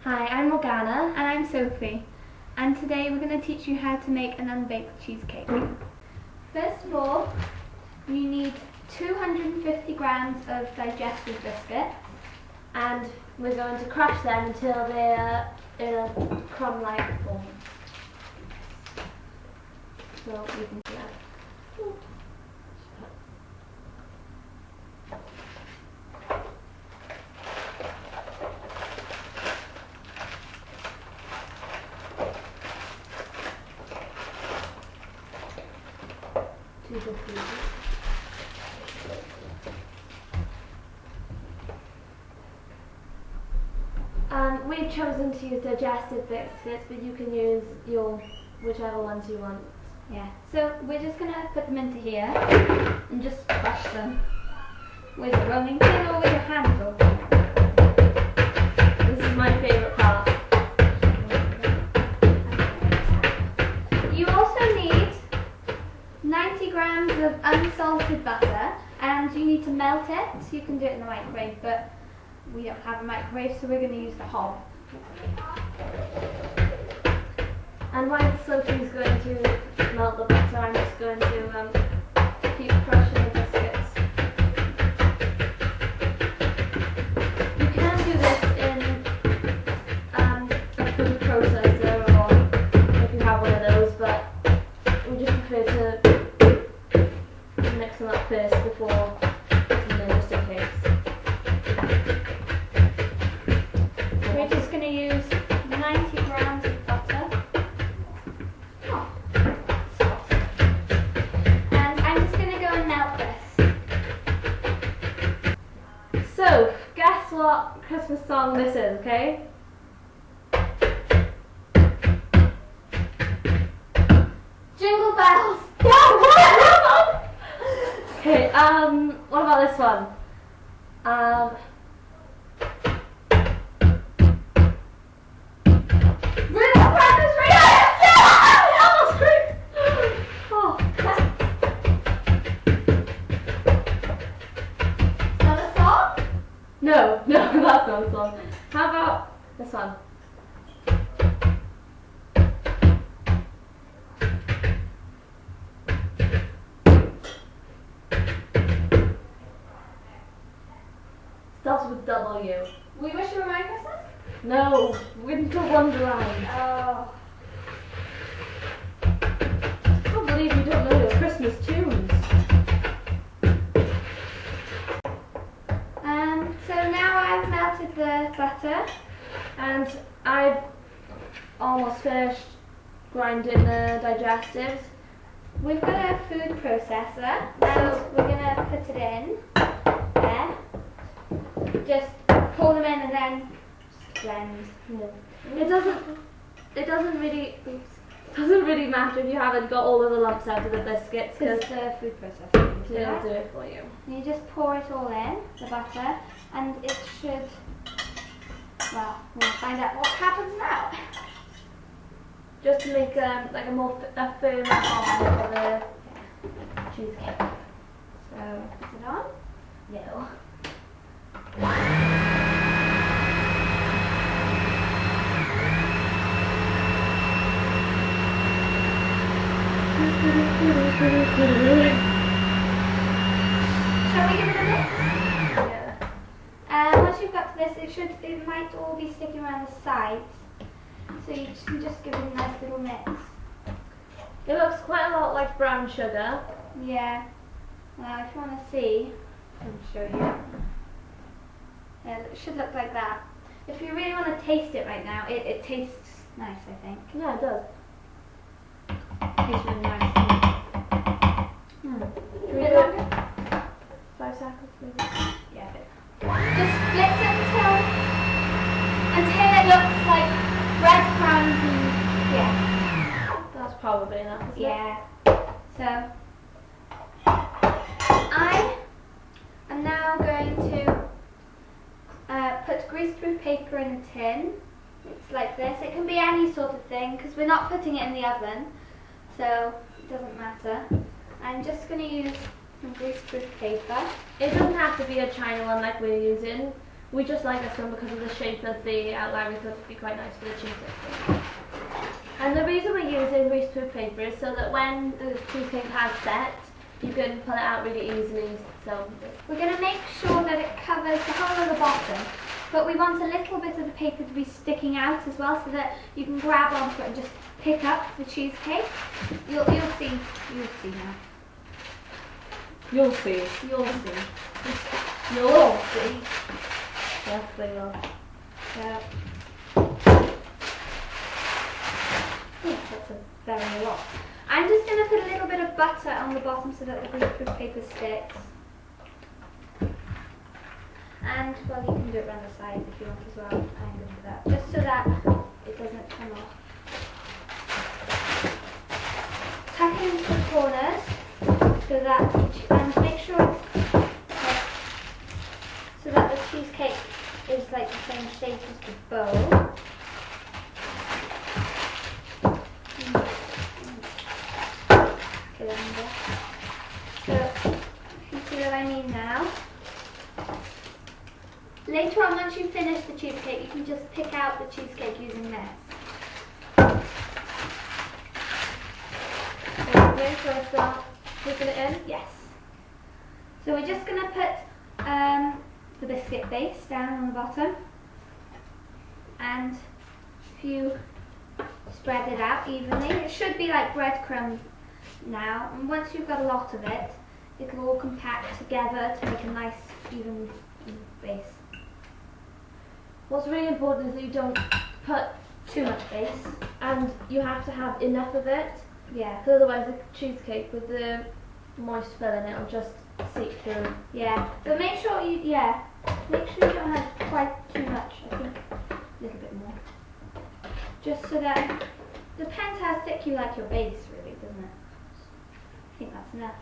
Hi, I'm Morgana. And I'm Sophie, and today we're going to teach you how to make an unbaked cheesecake. First of all, you need 250 grams of digestive biscuits, And we're going to crush them until they're in a crumb-like form. So you can do that. 250. We've chosen to use digestive biscuits, but you can use whichever ones you want. Yeah. So we're just going to put them into here and just crush them with a rolling pin or with your hands. Or This is my favourite part. you also need 90 grams of unsalted butter, and you need to melt it. You can do it in the microwave, but we don't have a microwave, so we're going to use the hob. And while Sophie's going to melt the butter, I'm just going to keep crushing the biscuits. You can do this in a food processor, or if you have one of those, but we just prefer to mix them up first before putting them in, just in case. We're just going to use 90 grams of butter. And I'm just going to go and melt this. So, guess what Christmas song this is, okay? Jingle bells! Okay, what about this one? Rudolph Precious Oh, Is that a song? no, that's not a song. How about this one? Starts with W. We wish you were Merry Christmas? No, Winter Wonderland. Oh. I can't believe you don't know your Christmas tunes. So now I've melted the butter. And I've almost finished grinding the digestives. We've got a food processor, and we're going to put it in there. Just pour them in and then just blend. It doesn't really matter if you haven't got all of the lumps out of the biscuits, Because because the food processor will it'll do it for you. And you just pour it all in, the butter, and it should, well, we'll find out what happens now. Just to make like a firmer bottom for the cheesecake. So, put it on. No. Shall we give it a mix? Yeah. Once you've got to this, it might all be sticking around the sides. So you can just give it a nice little mix. It looks quite a lot like brown sugar. Yeah. Well, if you want to see, I'll show you. Yeah, it should look like that. If you really want to taste it right now, it tastes nice, I think. Yeah, it does. Tastes really nice. Should A we bit do longer? 5 seconds maybe? Yeah, a bit. Just blitz it until it looks like breadcrumbs and yeah. That's probably enough, isn't it? Yeah. So I am now going to put greaseproof paper in a tin. It's like this. It can be any sort of thing because we're not putting it in the oven, so it doesn't matter. I'm just going to use some greaseproof paper. It doesn't have to be a China one like we're using. We just like this one because of the shape of the outline. We thought it'd be quite nice for the cheesecake. And the reason we're using greaseproof paper is so that when the cheesecake has set, you can pull it out really easily. So we're going to make sure that it covers the whole of the bottom, but we want a little bit of the paper to be sticking out as well, so that you can grab onto it and just pick up the cheesecake. You'll see now. you'll see. You'll see. You'll see. Yes, we will. So, that's a very lot. I'm just going to put a little bit of butter on the bottom so that the greaseproof paper sticks. And, well, you can do it around the sides if you want as well. I'm going to do that. Just so that it doesn't come off. Tuck into the corners so that, and make sure it's so that the cheesecake is like the same shape as the bowl. So, you see what I mean now? Later on, once you finish the cheesecake, you can just pick out the cheesecake using this. Okay, so I start putting it in? Yes. So we're just going to put the biscuit base down on the bottom, and if you spread it out evenly, it should be like breadcrumbs now, and once you've got a lot of it, it'll all compact together to make a nice even base. What's really important is that you don't put Too much base. and you have to have enough of it, Yeah. because otherwise the cheesecake with the moist filling it'll just seep through. Yeah. But make sure you don't have quite too much. I think a little bit more. Just so that depends how thick you like your base, really, doesn't it? I think that's enough.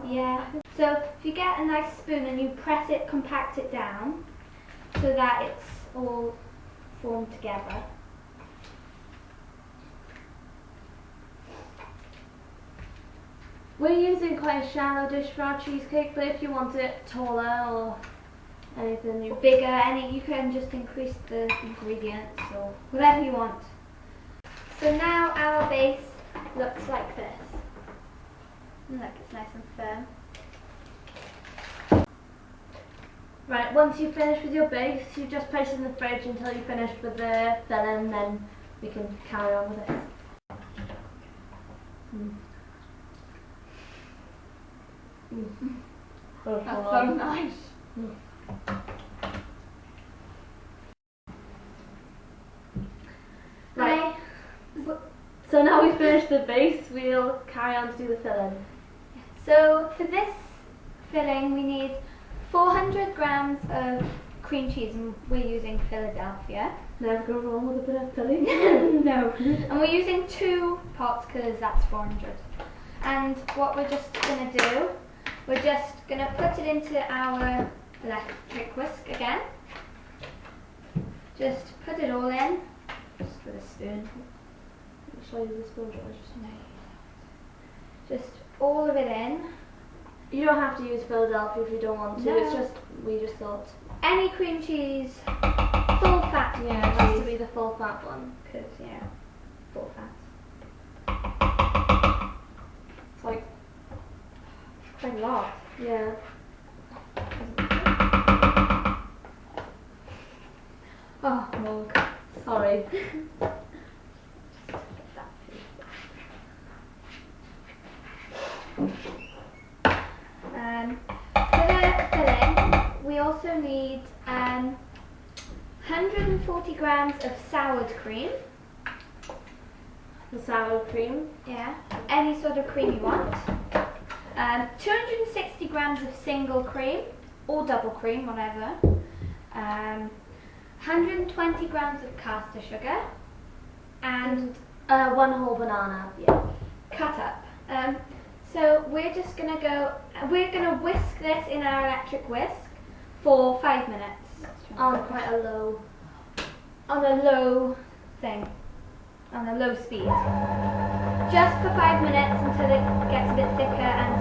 Yeah. So if you get a nice spoon and you press it, compact it down, so that it's all formed together. We're using quite a shallow dish for our cheesecake, but if you want it taller or anything, Or bigger, you can just increase the ingredients or whatever you want. So now our base looks like this. Look, it's nice and firm. Right, once you've finished with your base, you just place it in the fridge until you've finished with the filling, then we can carry on with this. Oh, That's so nice. Right. So now we've finished the base, we'll carry on to do the filling. So for this filling we need 400 grams of cream cheese, and we're using Philadelphia. Never go wrong with a bit of filling. No. And we're using 2 pots because that's 400. And what we're just going to do, we're just going to put it into our electric whisk again. Just put it all in, just with a spoon. Shall I use the spoon? Just all of it in. You don't have to use Philadelphia if you don't want to. No. It's just, we just thought. Any cream cheese, full fat. Yeah, it has to be the full fat one. Because, yeah, full fat. It's like, Quite a lot. yeah. Oh, Morg. Sorry. For the filling, we also need 140 grams of soured cream. The sour cream. Yeah, any sort of cream you want. 260 grams of single cream or double cream, whatever. 120 grams of caster sugar and 1 whole banana. yeah, cut up. So we're just gonna whisk this in our electric whisk for 5 minutes. On quite a low. On a low thing. On a low speed. Just for 5 minutes until it gets a bit thicker and